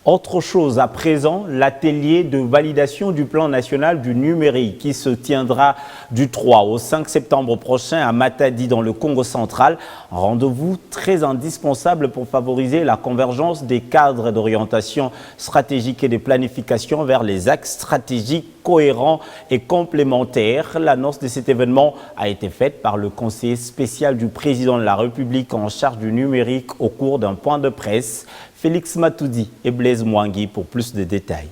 Autre chose, à présent, l'atelier de validation du plan national du numérique qui se tiendra du 3 au 5 septembre prochain à Matadi dans le Congo central. Un rendez-vous très indispensable pour favoriser la convergence des cadres d'orientation stratégique et de planification vers les axes stratégiques cohérents et complémentaires. L'annonce de cet événement a été faite par le conseiller spécial du président de la République en charge du numérique au cours d'un point de presse. Félix Matoudi et Blaise Mouangui pour plus de détails.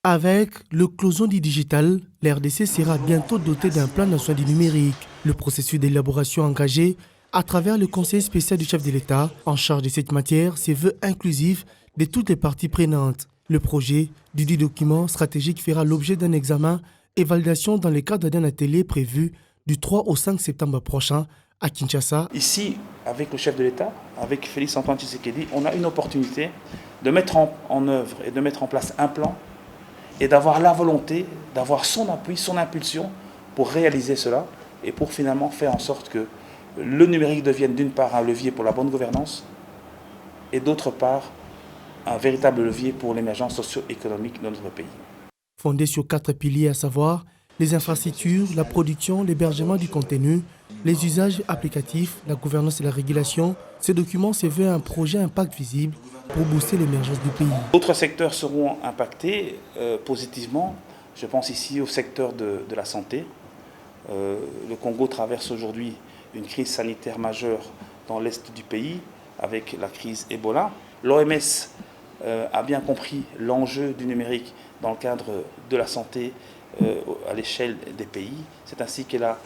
Avec l'éclosion du digital, l'RDC sera bientôt doté d'un plan national du numérique. Le processus d'élaboration engagé à travers le conseil spécial du chef de l'État en charge de cette matière se veut inclusif de toutes les parties prenantes. Le projet du dit document stratégique fera l'objet d'un examen et validation dans le cadre d'un atelier prévu du 3 au 5 septembre prochain à Kinshasa. Ici, avec le chef de l'État, avec Félix Antoine Tshisekedi, on a une opportunité de mettre en œuvre et de mettre en place un plan et d'avoir la volonté, d'avoir son appui, son impulsion pour réaliser cela et pour finalement faire en sorte que le numérique devienne d'une part un levier pour la bonne gouvernance et d'autre part un véritable levier pour l'émergence socio-économique de notre pays. Fondé sur 4 piliers, à savoir les infrastructures, la production, l'hébergement du contenu, les usages applicatifs, la gouvernance et la régulation, ce document se veut un projet impact visible pour booster l'émergence du pays. D'autres secteurs seront impactés positivement. Je pense ici au secteur de la santé. Le Congo traverse aujourd'hui une crise sanitaire majeure dans l'est du pays avec la crise Ebola. L'OMS a bien compris l'enjeu du numérique dans le cadre de la santé à l'échelle des pays. C'est ainsi qu'elle a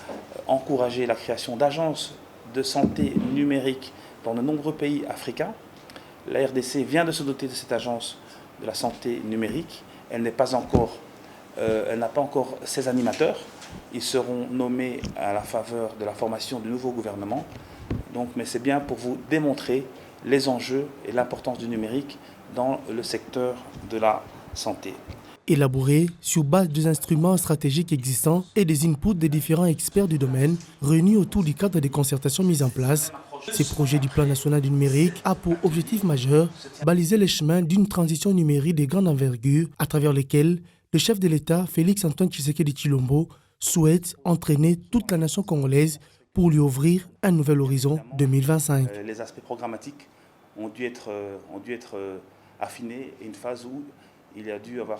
encouragé la création d'agences de santé numérique dans de nombreux pays africains. La RDC vient de se doter de cette agence de la santé numérique. Elle n'a pas encore ses animateurs. Ils seront nommés à la faveur de la formation du nouveau gouvernement. Mais c'est bien pour vous démontrer les enjeux et l'importance du numérique dans le secteur de la santé. Élaboré sur base des instruments stratégiques existants et des inputs des différents experts du domaine, réunis autour du cadre des concertations mises en place, ce projet du plan national du numérique a pour objectif majeur baliser les chemins d'une transition numérique de grande envergure à travers lesquels le chef de l'État, Félix Antoine Tshisekedi Tshilombo, souhaite entraîner toute la nation congolaise pour lui ouvrir un nouvel horizon 2025. Les aspects programmatiques ont dû être affinés, une phase où il y a dû avoir